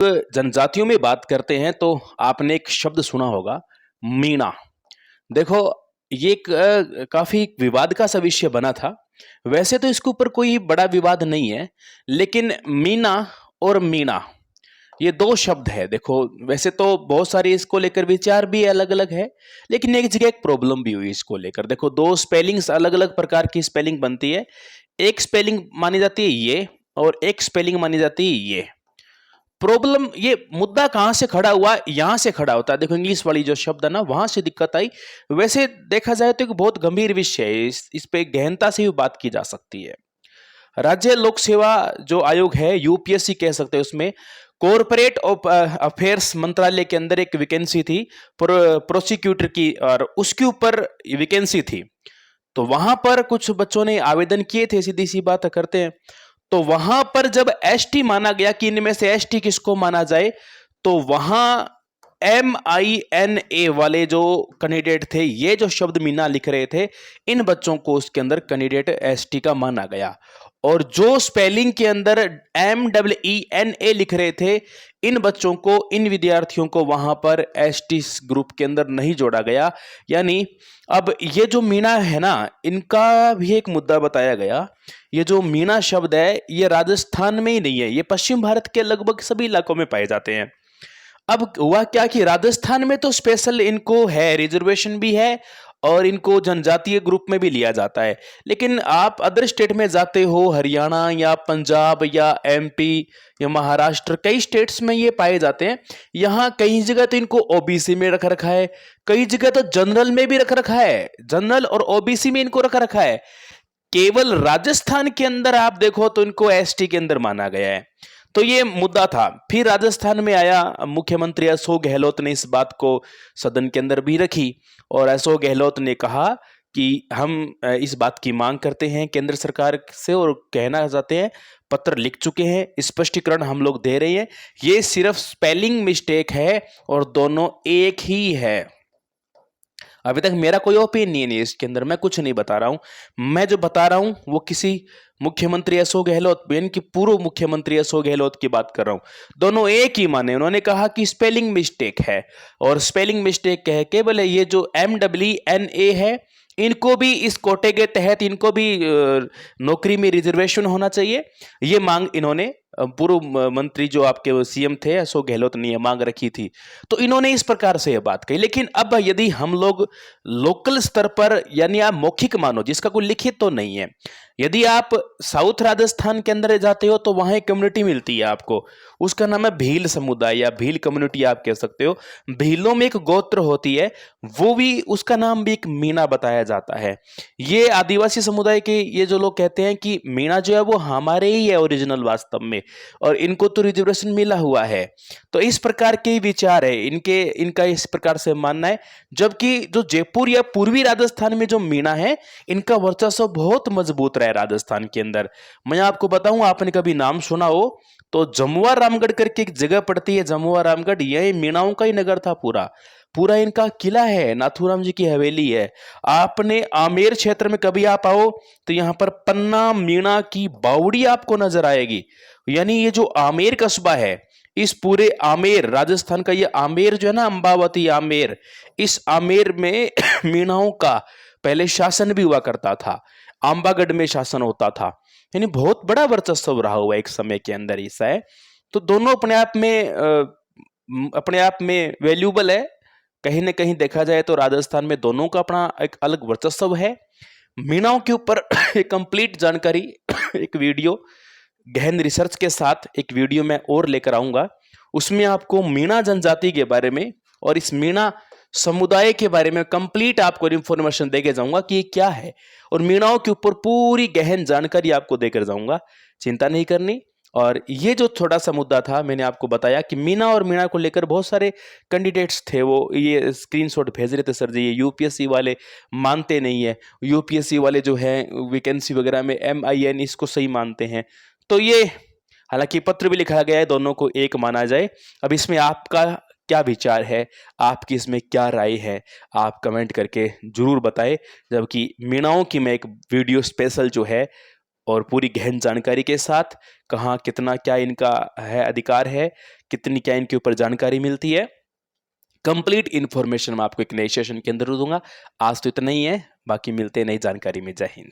जनजातियों में बात करते हैं तो आपने एक शब्द सुना होगा, मीणा। देखो, ये एक काफी विवाद का सा विषय बना था। वैसे तो इसके ऊपर कोई बड़ा विवाद नहीं है, लेकिन मीना और मीणा ये दो शब्द है। देखो, वैसे तो बहुत सारे इसको लेकर विचार भी अलग अलग है, लेकिन एक जगह एक प्रॉब्लम भी हुई इसको लेकर। देखो, दो स्पेलिंग्स अलग अलग प्रकार की स्पेलिंग बनती है। एक स्पेलिंग मानी जाती है ये, और एक स्पेलिंग मानी जाती है ये। प्रॉब्लम, ये मुद्दा कहां से खड़ा हुआ, यहां से खड़ा होता है। देखो, इंग्लिश वाली जो शब्द है ना, वहां से दिक्कत आई। वैसे देखा जाए तो एक बहुत गंभीर विषय है, इस पे गहनता से भी बात की जा सकती है। राज्य लोक सेवा जो आयोग है, यूपीएससी कह सकते हैं, उसमें कॉरपोरेट अफेयर्स मंत्रालय के अंदर एक वैकेंसी थी प्रोसिक्यूटर की, और उसके ऊपर वैकेंसी थी। तो वहां पर कुछ बच्चों ने आवेदन किए थे, सीधी सी बात करते हैं। तो वहां पर जब एसटी माना गया कि इनमें से एसटी किसको माना जाए, तो वहां MINA वाले जो कैंडिडेट थे, ये जो शब्द मीना लिख रहे थे, इन बच्चों को उसके अंदर कैंडिडेट एसटी का माना गया। और जो स्पेलिंग के अंदर MEENA लिख रहे थे, इन बच्चों को, इन विद्यार्थियों को वहां पर एसटी ग्रुप के अंदर नहीं जोड़ा गया। यानी अब ये जो मीणा है ना, इनका भी एक मुद्दा बताया गया। ये जो मीणा शब्द है, ये राजस्थान में ही नहीं है, ये पश्चिम भारत के लगभग सभी इलाकों में पाए जाते हैं। अब हुआ क्या कि राजस्थान में तो स्पेशल इनको है, रिजर्वेशन भी है, और इनको जनजातीय ग्रुप में भी लिया जाता है। लेकिन आप अदर स्टेट में जाते हो, हरियाणा या पंजाब या MP या महाराष्ट्र, कई स्टेट्स में ये पाए जाते हैं। यहाँ कई जगह तो इनको OBC में रख रखा है, कई जगह तो जनरल में भी रख रखा है, जनरल और OBC में इनको रख रखा है। केवल राजस्थान के अंदर आप देखो तो इनको ST के अंदर माना गया है। तो ये मुद्दा था। फिर राजस्थान में आया, मुख्यमंत्री अशोक गहलोत ने इस बात को सदन के अंदर भी रखी, और अशोक गहलोत ने कहा कि हम इस बात की मांग करते हैं केंद्र सरकार से, और कहना चाहते हैं, पत्र लिख चुके हैं, स्पष्टीकरण हम लोग दे रहे हैं, ये सिर्फ स्पेलिंग मिस्टेक है और दोनों एक ही है। अभी तक मेरा कोई ओपिनियन नहीं है इसके अंदर, मैं कुछ नहीं बता रहा हूं। मैं जो बता रहा हूं वो किसी मुख्यमंत्री अशोक गहलोत, की पूर्व मुख्यमंत्री अशोक गहलोत की बात कर रहा हूं। दोनों एक ही माने। उन्होंने कहा कि स्पेलिंग मिस्टेक है, और स्पेलिंग मिस्टेक कह के बोले ये जो MEENA है, इनको भी इस कोटे के तहत, इनको भी नौकरी में रिजर्वेशन होना चाहिए। ये मांग इन्होंने, पूर्व मंत्री जो आपके CM थे अशोक गहलोत ने मांग रखी थी। तो इन्होंने इस प्रकार से यह बात कही। लेकिन अब यदि हम लोग लोकल स्तर पर, यानी आप मौखिक मानो, जिसका कोई लिखित तो नहीं है, यदि आप साउथ राजस्थान के अंदर जाते हो तो वहां एक कम्युनिटी मिलती है आपको, उसका नाम है भील समुदाय या भील कम्युनिटी आप कह सकते हो। भीलों में एक गोत्र होती है, वो भी, उसका नाम भी एक मीणा बताया जाता है। ये आदिवासी समुदाय के ये जो लोग कहते हैं कि मीणा जो है वो हमारे ही है ओरिजिनल वास्तव में, और इनको तो रिजर्वेशन मिला हुआ है। तो इस प्रकार के विचार है इनके, इनका इस प्रकार से मानना है। जबकि जो जयपुर या पूर्वी राजस्थान में जो मीणा है, इनका वर्चस्व बहुत मजबूत रहा है राजस्थान के अंदर। मैं आपको बताऊं, आपने कभी नाम सुना हो तो जमुआ रामगढ़ करके एक जगह पड़ती है, जमुआ रामगढ़, यह मीणाओं का ही नगर था पूरा। पूरा इनका किला है, नाथूराम जी की हवेली है। आपने आमेर क्षेत्र में कभी आप आओ तो यहाँ पर पन्ना मीणा की बावड़ी आपको नजर आएगी। यानी ये जो आमेर कस्बा है, इस पूरे आमेर राजस्थान का, ये आमेर जो है ना, अंबावती आमेर, इस आमेर में मीणाओं का पहले शासन भी हुआ करता था। आंबागढ़ में शासन होता था, यानी बहुत बड़ा वर्चस्व रहा हुआ एक समय के अंदर ऐसा है। तो दोनों अपने आप में वैल्यूबल है। कहीं ना कहीं देखा जाए तो राजस्थान में दोनों का अपना एक अलग वर्चस्व है। मीणाओं के ऊपर एक कंप्लीट जानकारी, एक वीडियो, गहन रिसर्च के साथ एक वीडियो मैं और लेकर आऊंगा। उसमें आपको मीणा जनजाति के बारे में और इस मीणा समुदाय के बारे में कंप्लीट आपको इंफॉर्मेशन देके जाऊंगा कि ये क्या है, और मीणाओं के ऊपर पूरी गहन जानकारी आपको देकर जाऊंगा। चिंता नहीं करनी। और ये जो छोटा सा मुद्दा था, मैंने आपको बताया कि मीना और मीणा को लेकर बहुत सारे कैंडिडेट्स थे, वो ये स्क्रीनशॉट भेज रहे थे, सर जी ये यूपीएससी वाले मानते नहीं है, यूपीएससी वाले जो है वैकेंसी वगैरह में MIN इसको सही मानते हैं। तो ये, हालांकि पत्र भी लिखा गया है दोनों को एक माना जाए। अब इसमें आपका क्या विचार है, आपकी इसमें क्या राय है, आप कमेंट करके जरूर बताएं। जबकि मीणाओं की मैं एक वीडियो स्पेशल जो है और पूरी गहन जानकारी के साथ, कहाँ कितना क्या इनका है अधिकार है, कितनी क्या इनके ऊपर जानकारी मिलती है, कंप्लीट इन्फॉर्मेशन मैं आपको एक नए सेशन के अंदर दूंगा। आज तो इतना ही है, बाकी मिलते हैं नई जानकारी में। जय हिंद।